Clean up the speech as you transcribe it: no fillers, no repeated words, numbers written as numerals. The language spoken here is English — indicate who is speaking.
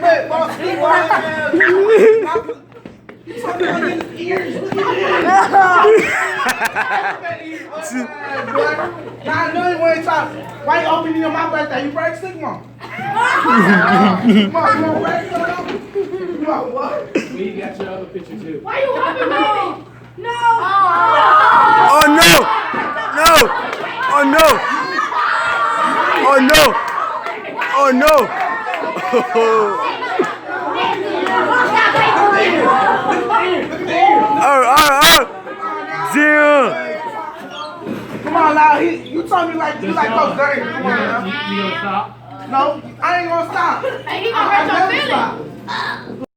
Speaker 1: Wait, boss, he Now I know you want to talk. Why you opening your mouth like that? You break stigma. Come on, you want to break stigma? You want what?
Speaker 2: We got your other picture too.
Speaker 3: Why you hugging me? No!
Speaker 4: Oh no! No! Oh no! Oh no! Oh no! Zero!
Speaker 1: Come on now, you told me like you like Coach Dirty. Come on now.
Speaker 2: You gonna stop?
Speaker 1: No, I ain't gonna stop.
Speaker 3: Hey, he gonna hurt your
Speaker 1: never
Speaker 3: feelings.
Speaker 1: stop.